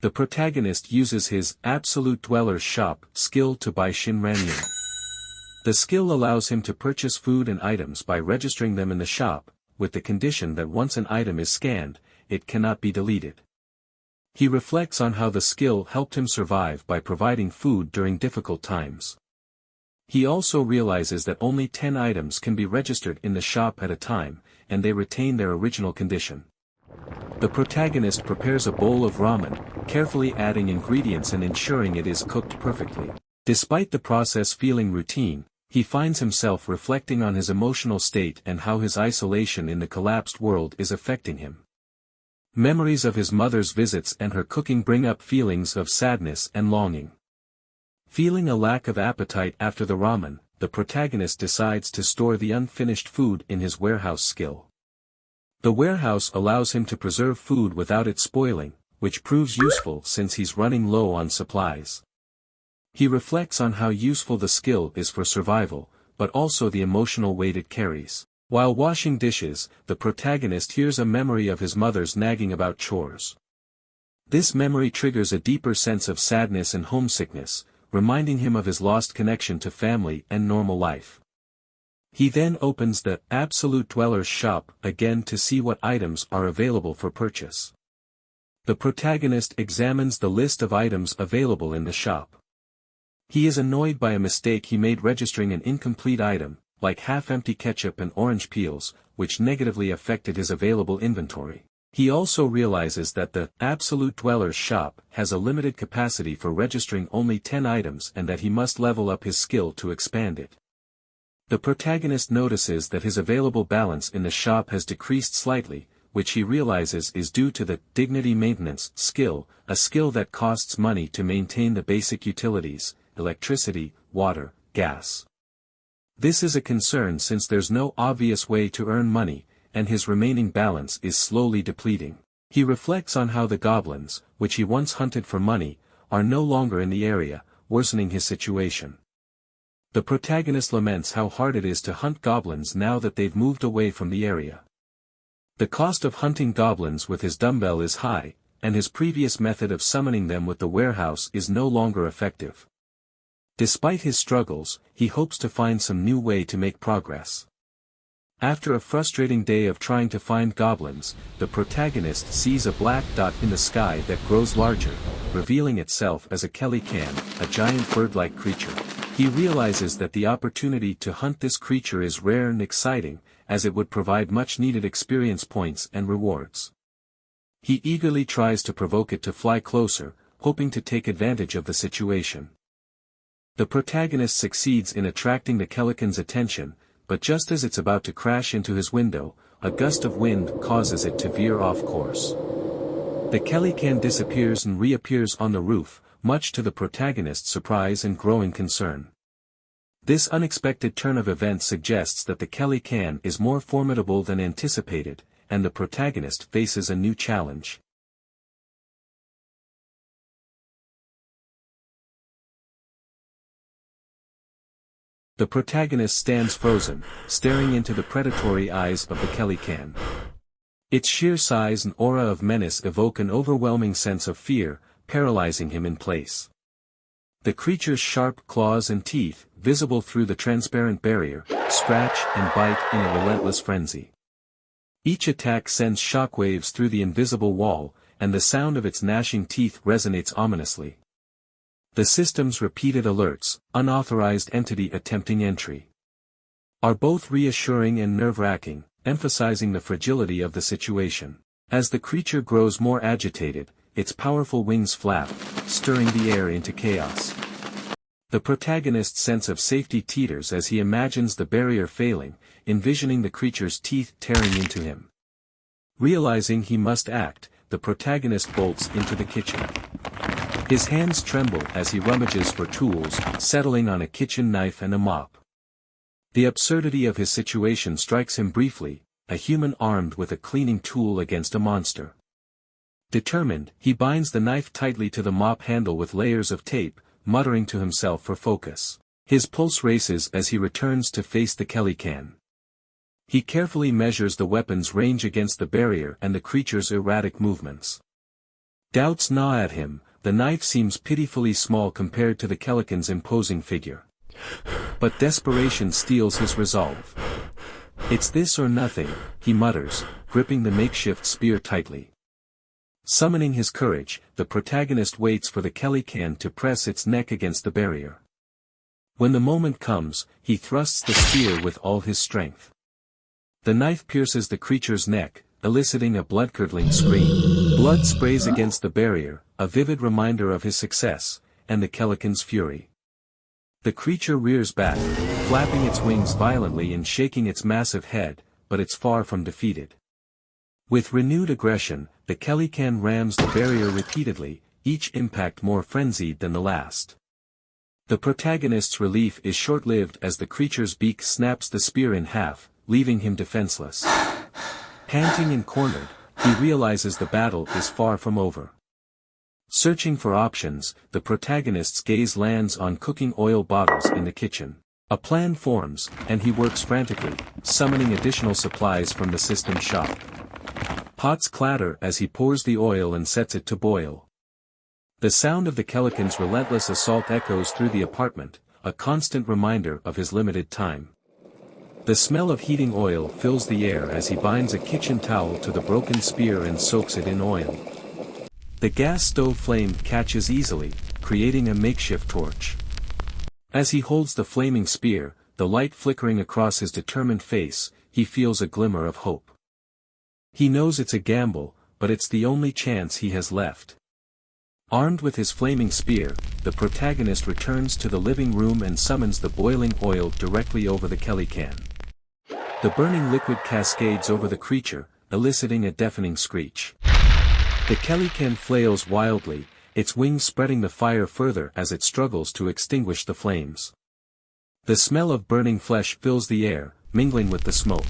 The protagonist uses his Absolute Dweller's Shop skill to buy Shinranyu. The skill allows him to purchase food and items by registering them in the shop, with the condition that once an item is scanned, it cannot be deleted. He reflects on how the skill helped him survive by providing food during difficult times. He also realizes that only 10 items can be registered in the shop at a time, and they retain their original condition. The protagonist prepares a bowl of ramen, carefully adding ingredients and ensuring it is cooked perfectly. Despite the process feeling routine, he finds himself reflecting on his emotional state and how his isolation in the collapsed world is affecting him. Memories of his mother's visits and her cooking bring up feelings of sadness and longing. Feeling a lack of appetite after the ramen, the protagonist decides to store the unfinished food in his warehouse skill. The warehouse allows him to preserve food without it spoiling, which proves useful since he's running low on supplies. He reflects on how useful the skill is for survival, but also the emotional weight it carries. While washing dishes, the protagonist hears a memory of his mother's nagging about chores. This memory triggers a deeper sense of sadness and homesickness, reminding him of his lost connection to family and normal life. He then opens the Absolute Dweller's Shop again to see what items are available for purchase. The protagonist examines the list of items available in the shop. He is annoyed by a mistake he made registering an incomplete item, like half-empty ketchup and orange peels, which negatively affected his available inventory. He also realizes that the Absolute Dweller's Shop has a limited capacity for registering only 10 items and that he must level up his skill to expand it. The protagonist notices that his available balance in the shop has decreased slightly, which he realizes is due to the Dignity Maintenance skill, a skill that costs money to maintain the basic utilities, electricity, water, gas. This is a concern since there's no obvious way to earn money, and his remaining balance is slowly depleting. He reflects on how the goblins, which he once hunted for money, are no longer in the area, worsening his situation. The protagonist laments how hard it is to hunt goblins now that they've moved away from the area. The cost of hunting goblins with his dumbbell is high, and his previous method of summoning them with the warehouse is no longer effective. Despite his struggles, he hopes to find some new way to make progress. After a frustrating day of trying to find goblins, the protagonist sees a black dot in the sky that grows larger, revealing itself as a Kelly-can, a giant bird-like creature. He realizes that the opportunity to hunt this creature is rare and exciting, as it would provide much-needed experience points and rewards. He eagerly tries to provoke it to fly closer, hoping to take advantage of the situation. The protagonist succeeds in attracting the Kellycan's attention, but just as it's about to crash into his window, a gust of wind causes it to veer off course. The Kelly-can disappears and reappears on the roof, much to the protagonist's surprise and growing concern. This unexpected turn of events suggests that the Kelly-can is more formidable than anticipated, and the protagonist faces a new challenge. The protagonist stands frozen, staring into the predatory eyes of the Kelly-can. Its sheer size and aura of menace evoke an overwhelming sense of fear, paralyzing him in place. The creature's sharp claws and teeth, visible through the transparent barrier, scratch and bite in a relentless frenzy. Each attack sends shockwaves through the invisible wall, and the sound of its gnashing teeth resonates ominously. The system's repeated alerts, unauthorized entity attempting entry, are both reassuring and nerve-wracking, emphasizing the fragility of the situation. As the creature grows more agitated, its powerful wings flap, stirring the air into chaos. The protagonist's sense of safety teeters as he imagines the barrier failing, envisioning the creature's teeth tearing into him. Realizing he must act, the protagonist bolts into the kitchen. His hands tremble as he rummages for tools, settling on a kitchen knife and a mop. The absurdity of his situation strikes him briefly, a human armed with a cleaning tool against a monster. Determined, he binds the knife tightly to the mop handle with layers of tape, muttering to himself for focus. His pulse races as he returns to face the Kelly-can. He carefully measures the weapon's range against the barrier and the creature's erratic movements. Doubts gnaw at him, the knife seems pitifully small compared to the Kelikan's imposing figure. But desperation steels his resolve. "It's this or nothing," he mutters, gripping the makeshift spear tightly. Summoning his courage, the protagonist waits for the Kelikan to press its neck against the barrier. When the moment comes, he thrusts the spear with all his strength. The knife pierces the creature's neck, eliciting a blood-curdling scream. Blood sprays against the barrier, a vivid reminder of his success, and the Kelikan's fury. The creature rears back, flapping its wings violently and shaking its massive head, but it's far from defeated. With renewed aggression, the Kelikan rams the barrier repeatedly, each impact more frenzied than the last. The protagonist's relief is short-lived as the creature's beak snaps the spear in half, leaving him defenseless. Panting and cornered, he realizes the battle is far from over. Searching for options, the protagonist's gaze lands on cooking oil bottles in the kitchen. A plan forms, and he works frantically, summoning additional supplies from the system shop. Pots clatter as he pours the oil and sets it to boil. The sound of the Kelikan's relentless assault echoes through the apartment, a constant reminder of his limited time. The smell of heating oil fills the air as he binds a kitchen towel to the broken spear and soaks it in oil. The gas stove flame catches easily, creating a makeshift torch. As he holds the flaming spear, the light flickering across his determined face, he feels a glimmer of hope. He knows it's a gamble, but it's the only chance he has left. Armed with his flaming spear, the protagonist returns to the living room and summons the boiling oil directly over the Kelikan. The burning liquid cascades over the creature, eliciting a deafening screech. The Kelikan flails wildly, its wings spreading the fire further as it struggles to extinguish the flames. The smell of burning flesh fills the air, mingling with the smoke.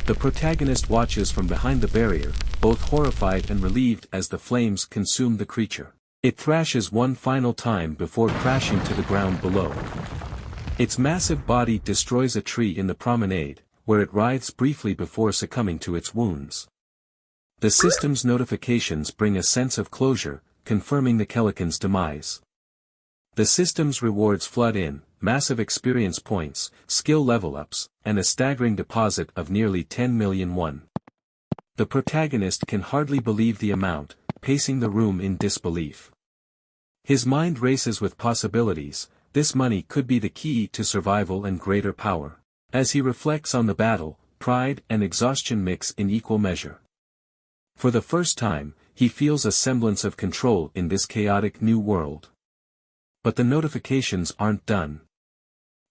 The protagonist watches from behind the barrier, both horrified and relieved as the flames consume the creature. It thrashes one final time before crashing to the ground below. Its massive body destroys a tree in the promenade, where it writhes briefly before succumbing to its wounds. The system's notifications bring a sense of closure, confirming the Kelikan's demise. The system's rewards flood in, massive experience points, skill level-ups, and a staggering deposit of nearly 10 million won. The protagonist can hardly believe the amount, pacing the room in disbelief. His mind races with possibilities. This money could be the key to survival and greater power. As he reflects on the battle, pride and exhaustion mix in equal measure. For the first time, he feels a semblance of control in this chaotic new world. But the notifications aren't done.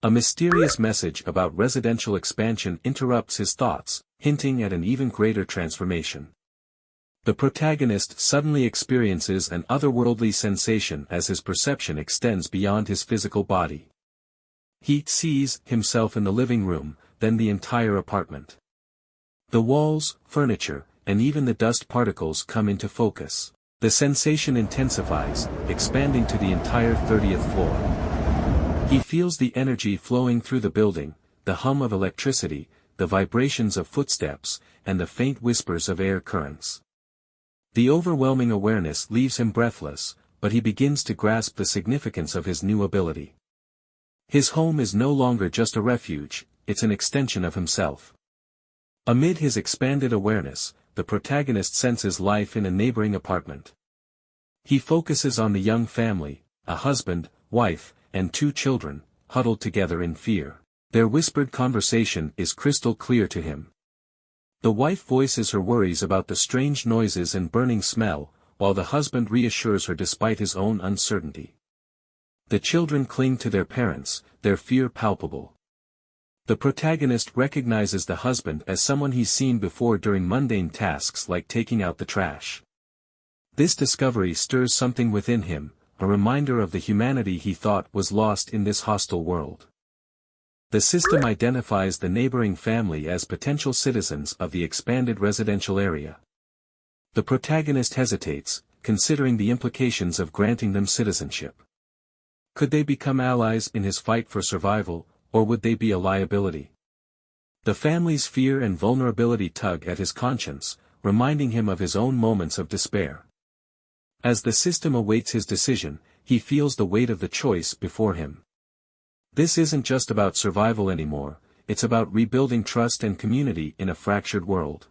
A mysterious message about residential expansion interrupts his thoughts, hinting at an even greater transformation. The protagonist suddenly experiences an otherworldly sensation as his perception extends beyond his physical body. He sees himself in the living room, then the entire apartment. The walls, furniture, and even the dust particles come into focus. The sensation intensifies, expanding to the entire 30th floor. He feels the energy flowing through the building, the hum of electricity, the vibrations of footsteps, and the faint whispers of air currents. The overwhelming awareness leaves him breathless, but he begins to grasp the significance of his new ability. His home is no longer just a refuge, it's an extension of himself. Amid his expanded awareness, the protagonist senses life in a neighboring apartment. He focuses on the young family, a husband, wife, and 2 children, huddled together in fear. Their whispered conversation is crystal clear to him. The wife voices her worries about the strange noises and burning smell, while the husband reassures her despite his own uncertainty. The children cling to their parents, their fear palpable. The protagonist recognizes the husband as someone he's seen before during mundane tasks like taking out the trash. This discovery stirs something within him, a reminder of the humanity he thought was lost in this hostile world. The system identifies the neighboring family as potential citizens of the expanded residential area. The protagonist hesitates, considering the implications of granting them citizenship. Could they become allies in his fight for survival, or would they be a liability? The family's fear and vulnerability tug at his conscience, reminding him of his own moments of despair. As the system awaits his decision, he feels the weight of the choice before him. This isn't just about survival anymore, it's about rebuilding trust and community in a fractured world.